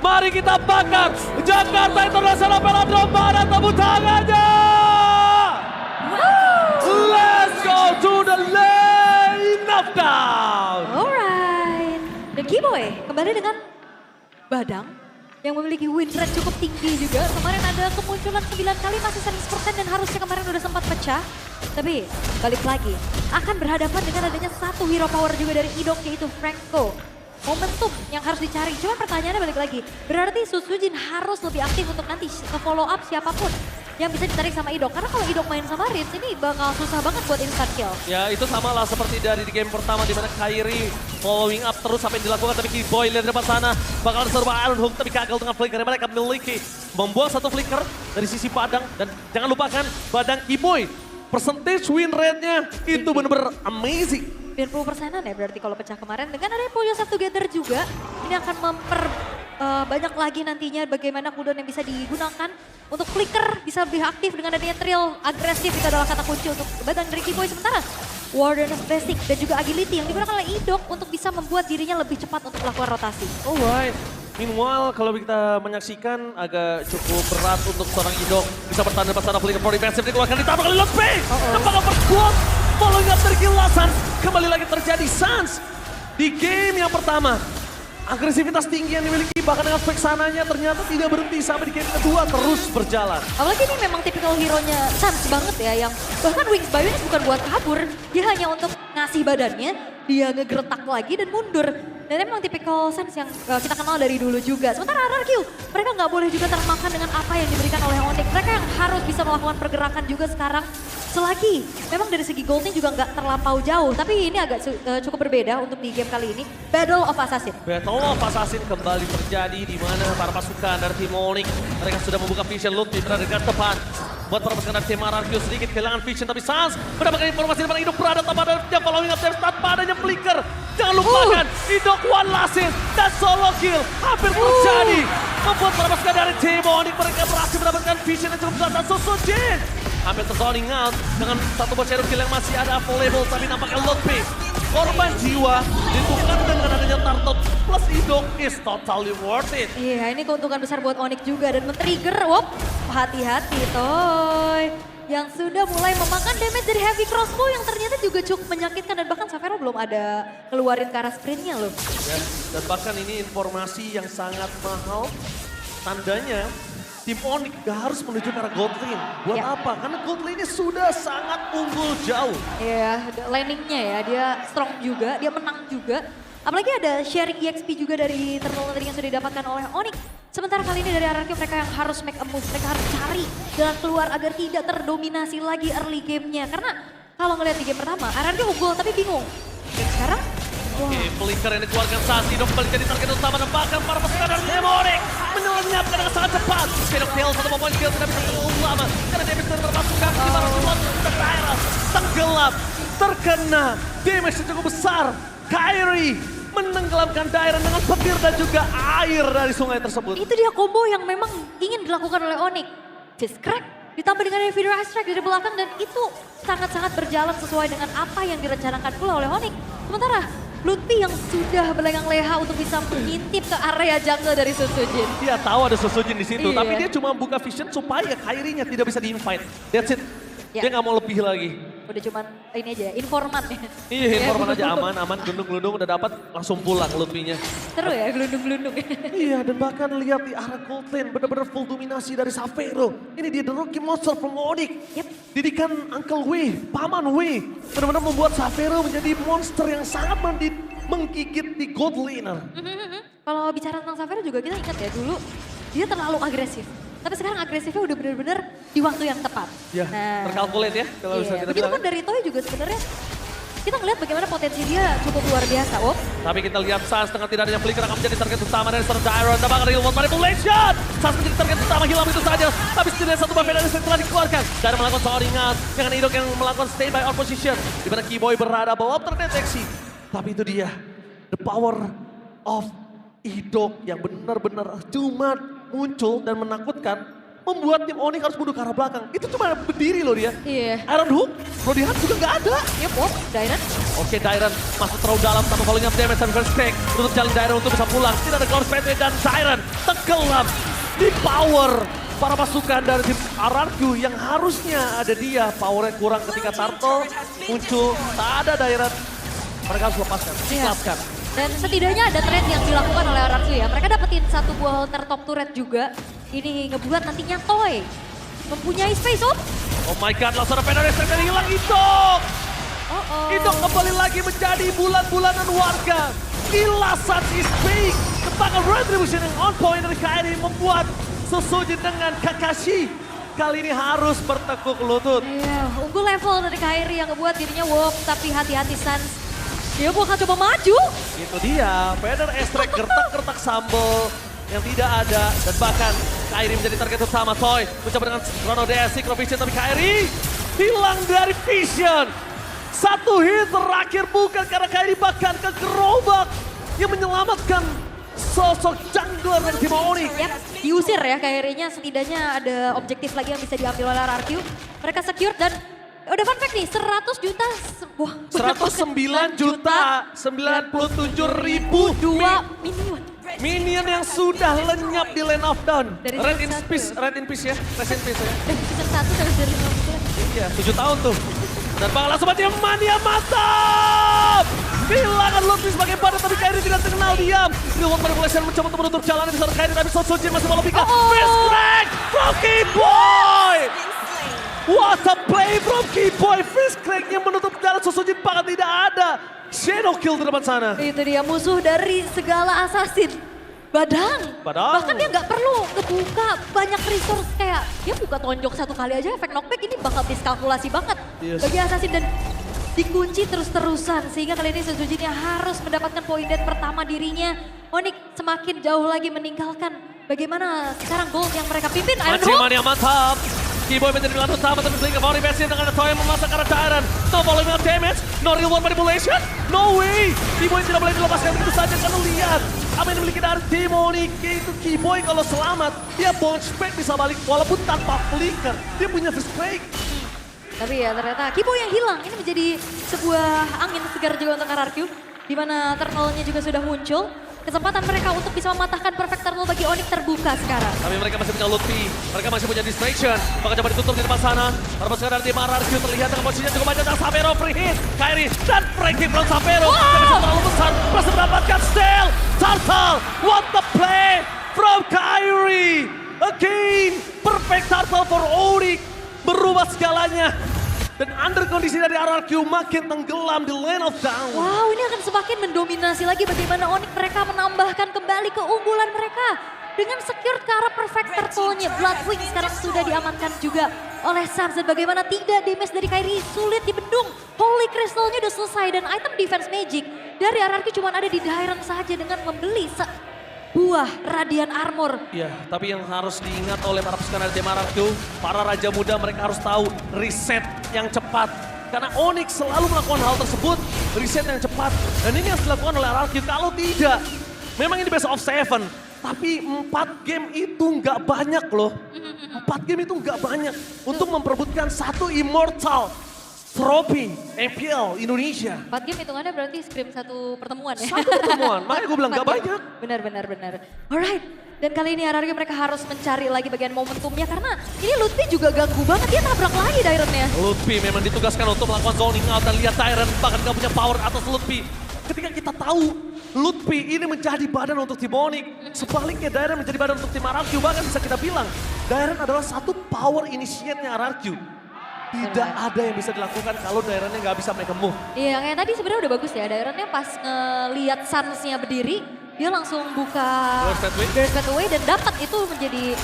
Mari kita bakar Jakarta International Velodrome, mana tepuk tangannya. Let's go to the lane of down. Alright. Dan Kiboy kembali dengan Badang yang memiliki win rate cukup tinggi juga. Kemarin ada kemunculan 9 kali masih 100% dan harusnya kemarin udah sempat pecah. Tapi balik lagi akan berhadapan dengan adanya satu hero power juga dari Idok yaitu Franco. Momentum yang harus dicari. Cuma pertanyaannya balik lagi. Berarti Susujin harus lebih aktif untuk nanti follow up siapapun yang bisa ditarik sama Idok. Karena kalau Idok main sama Rims ini bakal susah banget buat instant kill. Ya itu sama lah seperti dari di game pertama di mana Kairi following up terus sampai dilakukan, tapi Kiboy lihat di depan sana bakalan serba Iron Hook tapi gagal dengan flicker yang mereka miliki. Membuang satu flicker dari sisi Padang dan jangan lupakan Badang Kiboy. Percentage win rate-nya itu benar-benar amazing. 90%-an ya berarti kalau pecah kemarin. Dengan ada Puyo Sub Together juga, ini akan banyak lagi nantinya bagaimana cooldown yang bisa digunakan untuk flicker bisa lebih aktif dengan adanya trill agresif. Itu adalah kata kunci untuk Badang dari Kiboy. Sementara Warden's Basic dan juga Agility yang digunakan oleh Idok untuk bisa membuat dirinya lebih cepat untuk melakukan rotasi. Alright. Meanwhile, kalau kita menyaksikan agak cukup berat untuk seorang Idok. Bisa bertahan depan sana, flicker for defensive dikeluarkan, ditambah kali Lotpe. Tempat oversquad, following up dari kill Sans. Kembali lagi terjadi Sans di game yang pertama. Agresivitas tinggi yang dimiliki bahkan dengan spek sananya ternyata tidak berhenti sampai di game kedua terus berjalan. Apalagi ini memang tipikal hero-nya Sans banget ya, yang bahkan Wings Bionis bukan buat kabur, dia hanya untuk ngasih badannya, dia ngegertak lagi dan mundur. Dan memang tipikal Sans yang kita kenal dari dulu juga. Sementara RRQ, mereka nggak boleh juga termakan dengan apa yang diberikan oleh Onyx. Mereka yang harus bisa melakukan pergerakan juga sekarang. Selagi memang dari segi goldnya juga nggak terlampau jauh, tapi ini agak cukup berbeda untuk di game kali ini. Battle of Assassin. Battle of Assassin kembali terjadi di mana para pasukan dari tim Onyx mereka sudah membuka vision loop di berada dekat depan. Buat para pasukan dari tim RRQ sedikit kehilangan vision, tapi Sans mendapatkan informasi dari Idok berada tanpa adanya following up tanpa adanya flicker. Jangan lupakan Idok one last hit dan solo kill hampir terjadi. Membuat para pasukan dari tim Onyx mereka berhasil mendapatkan vision yang cukup besar dan Susujin hampir terzoning out dengan satu buah shadow kill yang masih ada available, tapi nampaknya Lotpe korban jiwa ditukar dengan adanya Turtle plus Idok is totally worth it. Iya, ini keuntungan besar buat Onyx juga dan men-trigger, hati-hati Toy. Yang sudah mulai memakan damage dari heavy crossbow yang ternyata juga cukup menyakitkan dan bahkan Savero belum ada keluarin ke arah sprintnya loh. Ya, dan bahkan ini informasi yang sangat mahal, tandanya tim Onyx gak harus menuju ke arah gold lane. Buat apa? Karena gold lane-nya sudah sangat unggul jauh. Iya, landingnya ya, dia strong juga, dia menang juga. Apalagi ada sharing EXP juga dari Eternal tadi yang sudah didapatkan oleh Onyx. Sementara kali ini dari RRQ mereka yang harus make a move, mereka harus cari jalan keluar agar tidak terdominasi lagi early game-nya. Karena kalau ngelihat di game pertama, RRQ unggul tapi bingung. Dan sekarang, Oke, flicker yang dikeluarkan saat Idok kembali jadi target utama dan bahkan para pasukan dari tim Onyx menyelenyapkan dengan sangat cepat. Shadow Tail satu poin kill tidak bisa terlalu lama karena damage dari terpasukan di mana slot daerah tenggelam terkena damage yang cukup besar. Kairi menenggelamkan daerah dengan petir dan juga air dari sungai tersebut. itu dia combo yang memang ingin dilakukan oleh Onyx. Fist crack ditambah dengan heavy strike dari belakang dan itu sangat-sangat berjalan sesuai dengan apa yang direncanakan pula oleh Onyx. Sementara Lutfi yang sudah berlengang leha untuk bisa mengintip ke area jungle dari Susujin. Dia tahu ada Susujin di situ, Iya. tapi dia cuma buka vision supaya Kairinya tidak bisa di-invite. That's it. Ya. Dia nggak mau lebih lagi. Udah cuman ini aja ya, informan ya. Iya, informan aja aman, gelundung-gelundung udah dapat langsung pulang Lutfinya. Seru ya, gelundung-gelundung. Iya, dan bahkan lihat di arah gold lane benar-benar full dominasi dari Savero. Ini dia the rookie monster from Onyx. Yep. Didikan Uncle Wei, Paman Wei. Benar-benar membuat Savero menjadi monster yang sangat menggigit di gold laner. Kalau bicara tentang Savero juga kita ingat ya dulu dia terlalu agresif. Tapi sekarang agresifnya udah benar-benar di waktu yang tepat. Ya, terkalkulate ya kalau bisa kita Begitu bilang. pun dari Toy juga sebenarnya kita ngeliat bagaimana potensi dia cukup luar biasa. Tapi kita lihat Sans dengan tidak adanya flicker akan menjadi target utama dari Sir Dairon. Dan bahkan Real World Manipulation. Sans menjadi target utama, hilang itu saja. Tapi setidaknya satu buff yang telah dikeluarkan. Dairon melakukan soaring out dengan Idok yang melakukan stay by out position. Di mana Kiboy berada belum terdeteksi. Tapi itu dia, the power of Idok yang benar-benar cuma muncul dan menakutkan. Membuat tim Onyx harus mundur ke arah belakang. Itu cuma berdiri loh dia. Iya. Iron Hook, Bloody Heart juga nggak ada. Yep, Dairon Oke, Dairon masuk terlalu dalam tanpa following up damage dan first crack. Tutup jalan Dairon untuk bisa pulang. Tidak ada Cloud Spade dan Dairon tenggelam di power para pasukan dari tim RRQ yang harusnya ada dia. Powernya kurang ketika Turtle muncul. Tak ada Dairon. Mereka harus lepaskan, ikhlaskan. Dan setidaknya ada trade yang dilakukan oleh RRQ ya. Mereka dapetin satu buah Haunter top turret juga. Ini ngebuat nantinya Toy mempunyai space up. Oh my god, langsung ada penalty yang hilang Idok. Idok kembali lagi menjadi bulan-bulanan warga. Gila, Suns is big. Tembakan retribution yang on point dari KRI membuat Sosojin dengan Kakashi kali ini harus bertekuk lutut. Iya, unggul level dari KRI yang ngebuat dirinya walk, tapi hati-hati Suns. Dia bakal coba maju. Itu dia, Feather Extract gertak-gertak sambal yang tidak ada. Dan bahkan KRI menjadi target utama. Toy mencoba dengan Chrono DS, Synchro Vision, tapi KRI hilang dari Vision. Satu hit terakhir bukan karena KRI bahkan kegerobak yang menyelamatkan sosok jungler dari tim Onyx. Yap, diusir ya KRI-nya, setidaknya ada objektif lagi yang bisa diambil oleh RRQ. Mereka secure dan udah fun fact nih, 100 juta, wah, 109 juta 97 ribu 2 minion. minion yang sudah lenyap di Land of Dawn. Dari Red in season peace, 1. red in peace ya, rest in peace ya. Dari season 1 sampai dari 5 bulan. Iya, 7 tahun tuh. Dan bakal langsung mati mania mantap. Kehilangan Ludwig sebagai badan tapi KRI tidak terkenal diam. Real World Manipulation mencoba untuk menutup jalan di sana KRI tapi Sosojin masih mau lebih ke Fist Crack from Keyboy. What a play from Keyboy. Fist Crack yang menutup jalan Sosojin bahkan tidak ada. Shadow kill di depan sana. Itu dia musuh dari segala assassin. Badang. Bahkan dia nggak perlu ngebuka banyak resource kayak dia buka tonjok satu kali aja efek knockback ini bakal diskalkulasi banget bagi assassin dan dikunci terus-terusan sehingga kali ini Sosojin harus mendapatkan poin dead pertama dirinya. Onyx semakin jauh lagi meninggalkan bagaimana sekarang gold yang mereka pimpin. Mania mantap. Keyboy menjadi pilihan utama tapi Blink of Versi dengan Toy yang memasak arah Dairon. No following up damage, no real world manipulation, no way. Keyboy tidak boleh dilepaskan begitu saja karena lihat apa yang dimiliki dari tim Onyx. Itu Keyboy kalau selamat, dia bounce back bisa balik walaupun tanpa flicker. Dia punya first break. Tapi ya ternyata Keyboy yang hilang ini menjadi sebuah angin segar juga untuk RRQ. Di mana Eternal-nya juga sudah muncul. Kesempatan mereka untuk bisa mematahkan Perfect Eternal bagi Onyx terbuka sekarang. Tapi mereka masih punya Lutfi, mereka masih punya Distraction. Maka coba ditutup di depan sana. Para pasukan dari tim RRQ terlihat dengan posisinya cukup banyak. Dan Sapero free hit. KRI dan breaking from Sapero. Wow. Terlalu besar, berhasil mendapatkan steal. Turtle, what the play from KRI. Again, perfect Turtle for Onyx. Berubah segalanya. Dan under kondisi dari RRQ makin tenggelam di Land of Dawn. Wow, ini akan semakin mendominasi lagi bagaimana Onyx mereka menambahkan kembali keunggulan mereka. Dengan secure ke arah perfect turtle-nya. Bloodwing sekarang sudah diamankan juga oleh Suns. Dan bagaimana tidak damage dari KRI sulit dibendung. Holy Crystal-nya udah selesai dan item defense magic dari RRQ cuma ada di Dairon saja dengan membeli buah Radiant Armor. Iya, tapi yang harus diingat oleh para pasukan dari tim RRQ, para raja muda mereka harus tahu reset yang cepat. Karena Onyx selalu melakukan hal tersebut, reset yang cepat. Dan ini yang dilakukan oleh RRQ, kalau tidak, memang ini best of 7. Tapi 4 game itu nggak banyak loh. 4 game itu nggak banyak untuk memperebutkan satu Immortal Trophy MPL Indonesia. 4 game hitungannya berarti scrim satu pertemuan ya? Satu pertemuan, makanya gue bilang gak banyak. Benar. Alright, dan kali ini RRQ mereka harus mencari lagi bagian momentumnya karena ini Lutfi juga ganggu banget, dia tabrak lagi Dairon-nya. Lutfi memang ditugaskan untuk melakukan zoning out dan lihat Dairon bahkan gak punya power atas Lutfi. Ketika kita tahu Lutfi ini menjadi badan untuk tim Onyx, sebaliknya Dairon menjadi badan untuk tim RRQ, bahkan bisa kita bilang Dairon adalah satu power initiate-nya RRQ. Tidak ada yang bisa dilakukan kalau Dairon-nya nggak bisa make a move. Iya, kayak tadi sebenarnya udah bagus ya. Dairon-nya pas ngeliat Suns-nya berdiri, dia langsung buka Burst Away dan dapat itu menjadi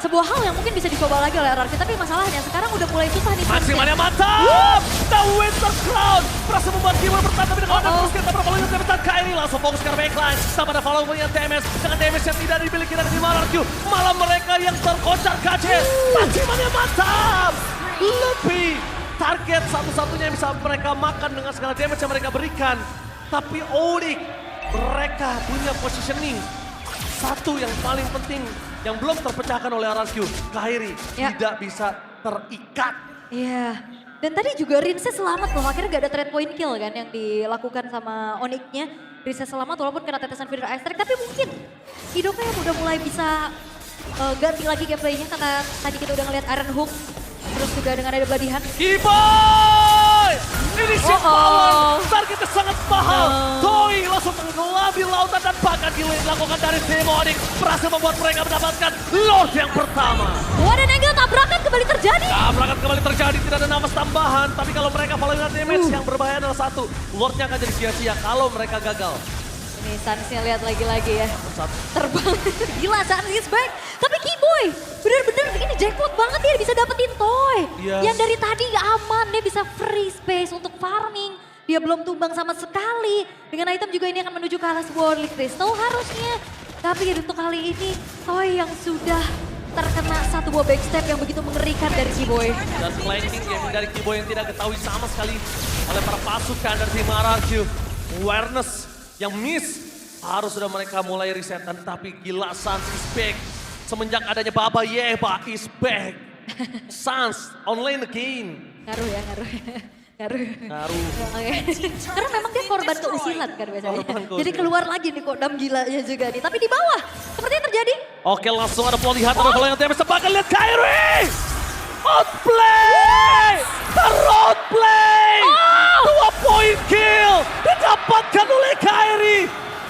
sebuah hal yang mungkin bisa dicoba lagi oleh RRQ. Tapi masalahnya sekarang udah mulai susah nih. Maksimalnya mantap! The Winter Crown berhasil membuat Keyboy bertahan tapi dengan terus kita berfollow yang kebetulan KRI langsung fokus ke backline. Tanpa ada follow punya damage dengan damage yang tidak dimiliki dari tim RRQ. Malah mereka yang terkocar kacir. Maksimalnya mantap! Lebih target satu-satunya yang bisa mereka makan dengan segala damage yang mereka berikan. Tapi Onyx mereka punya positioning. Satu yang paling penting yang belum terpecahkan oleh RRQ, KRI tidak bisa terikat. Iya, Dan tadi juga Rinse selamat loh, akhirnya gak ada trade point kill kan yang dilakukan sama Onyx-nya. Rinse selamat walaupun kena tetesan Feeder Ice Strike, tapi mungkin hidupnya yang udah mulai bisa ganti lagi gameplaynya karena tadi kita udah ngeliat Iron Hook. Terus juga dengan ada Bloody Hand. Kiboy! Ini shift power, targetnya sangat mahal. Toy langsung tenggelam di lautan dan bahkan dilakukan dari Demonic. Berhasil membuat mereka mendapatkan Lord yang pertama. Wah, dan angle tabrakan kembali terjadi. Tabrakan kembali terjadi, tidak ada nafas tambahan. Tapi kalau mereka follow damage yang berbahaya adalah satu. Lordnya akan jadi sia-sia kalau mereka gagal. Ini Sansnya lihat lagi-lagi ya. Satu. Terbang. Gila, Sans is back. Tapi Kiboy, bener-bener ini jackpot banget dia bisa dapetin Toy. Yes. Yang dari tadi aman, dia bisa free space untuk farming. Dia belum tumbang sama sekali. Dengan item juga ini akan menuju ke alas Worldly Crystal harusnya. Tapi untuk kali ini, Toy yang sudah terkena satu buah backstep yang begitu mengerikan dari Kiboy. Dan planting game dari Kiboy yang tidak ketahui sama sekali oleh para pasukan dari tim RRQ. Awareness yang miss harus sudah mereka mulai resetan, tapi gila Sans is back. Semenjak adanya Baba Yeba is back. Sans online again. Ngaruh ya, ngaruh. Ngaruh. Oke. Karena memang dia korban keusilan kan biasanya. Korban keusilan. Jadi keluar lagi nih kodam gilanya juga nih. Tapi di bawah, sepertinya terjadi. Oke, langsung ada pelatihan ada yang TMS sebagai lihat Kyrie. Outplay! Terroutplay! 2-point kill didapatkan oleh Kyrie.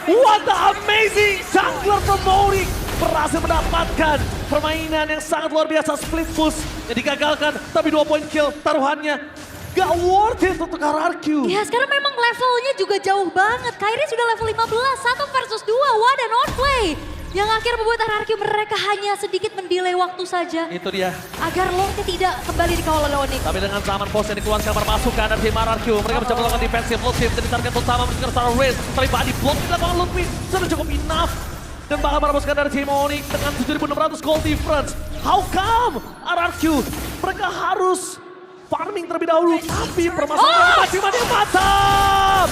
What the amazing jungler from Onyx berhasil mendapatkan permainan yang sangat luar biasa, split push yang digagalkan, tapi 2-point kill taruhannya gak worth it untuk RRQ. Ya sekarang memang levelnya juga jauh banget. Kyrie sudah level 15, 1 versus 2, what an outplay. Yang akhirnya membuat RRQ mereka hanya sedikit mendelay waktu saja. Itu dia. Agar Lordnya tidak kembali dikawal oleh Onyx. Tapi dengan zaman pos yang dikeluarkan para pasukan dari tim RRQ, mereka mencoba melakukan defensif Lutfi jadi target utama menuju secara race. Tapi body block dilakukan Lutfi sudah cukup enough. Dan bahkan para pasukan dari tim Onyx dengan 7.600 gold difference. How come RRQ mereka harus farming terlebih dahulu, tapi permasalahan Maximania mantap.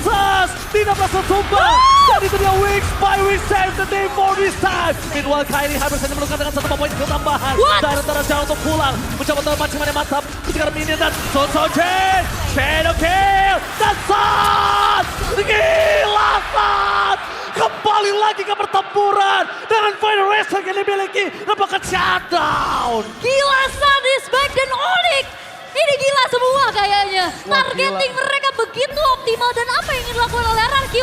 Sas tidak berhasil tumbang. Dan itu dia Wings by Wings save the day for this time. Meanwhile Kyrie hampir saja menemukan dengan 1 poin tambahan. Dan antara jalan untuk pulang. Mencoba untuk Maximania mantap. Ketika minion dan Sonsojen. Shadow kill. Dan Sas. Gila Sas. Kembali lagi ke pertempuran. Dengan final wrestling yang dimiliki. Lepaskan shutdown. Gila, Sun is back dan Onyx. Ini gila semua kayaknya. Targeting mereka begitu optimal dan apa yang ingin dilakukan oleh RRQ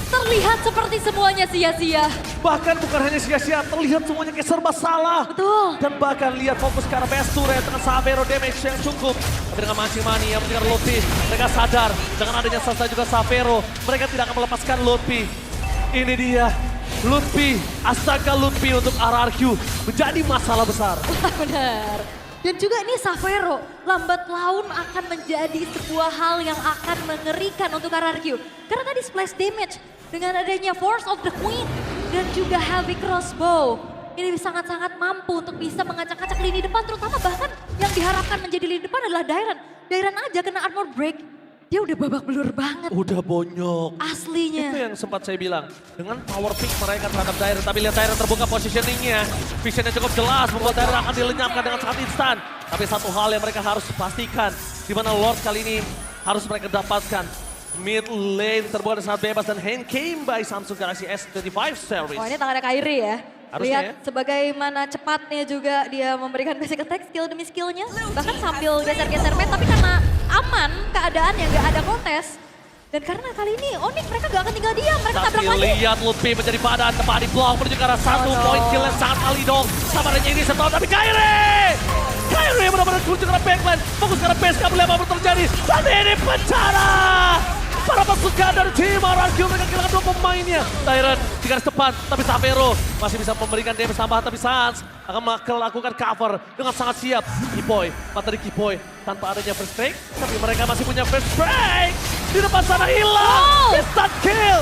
terlihat seperti semuanya sia-sia. Bahkan bukan hanya sia-sia, terlihat semuanya kayak serba salah. Betul. Dan bahkan lihat fokus ke arah best turret dengan Savero damage yang cukup. Tapi dengan Maximani yang mengejar Lutfi, mereka sadar dengan adanya Sasa juga Savero, mereka tidak akan melepaskan Lutfi. Ini dia, Lutfi, astaga Lutfi untuk RRQ menjadi masalah besar. Benar. Dan juga ini Savero, lambat laun akan menjadi sebuah hal yang akan mengerikan untuk RRQ. Karena tadi splash damage dengan adanya Force of the Queen dan juga Heavy Crossbow. Ini sangat-sangat mampu untuk bisa mengacak-acak lini depan, terutama bahkan yang diharapkan menjadi lini depan adalah Dairon. Dairon aja kena armor break, dia udah babak belur banget. Udah bonyok. Aslinya. Itu yang sempat saya bilang. Dengan power pick mereka terhadap Dairon. Tapi lihat Dairon terbuka positioningnya. Visionnya cukup jelas. Membuat Dairon akan dilenyapkan dengan sangat instan. Tapi satu hal yang mereka harus pastikan. Di mana Lord kali ini harus mereka dapatkan. Mid lane terbuka dengan sangat bebas. Dan hand came by Samsung Galaxy S25 series. Oh ini tangannya Kyrie ya. Harusnya Lihat ya. sebagaimana cepatnya juga dia memberikan basic attack skill demi skillnya. Bahkan sambil geser-geser pet, tapi karena aman keadaannya, gak ada kontes. Dan karena kali ini Onyx mereka gak akan tinggal diam, mereka Tapi tabrak lagi. lihat Lutfi menjadi badan tepat di blok menuju ke arah 1 poin kill yang sangat kali dong. Sabarnya ini setahun tapi Kyrie benar-benar kurang ke arah backline. Fokus ke arah base, kabel yang baru terjadi. Dan ini bencana. Para pasukan dari tim RRQ mereka kehilangan 2 pemainnya. Dairon di garis depan, tapi Savero masih bisa memberikan damage tambahan. Tapi Sans akan melakukan cover dengan sangat siap. Kiboy, mata di Kiboy tanpa adanya first strike. Tapi mereka masih punya first strike. Di depan sana hilang. Instant kill.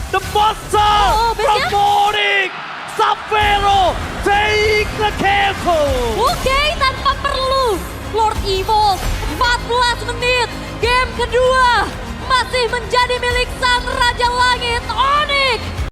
The monster from Onyx. Savero take the cancel. Oke, tanpa perlu Lord Evil, 14 menit, game kedua masih menjadi milik sang Raja Langit,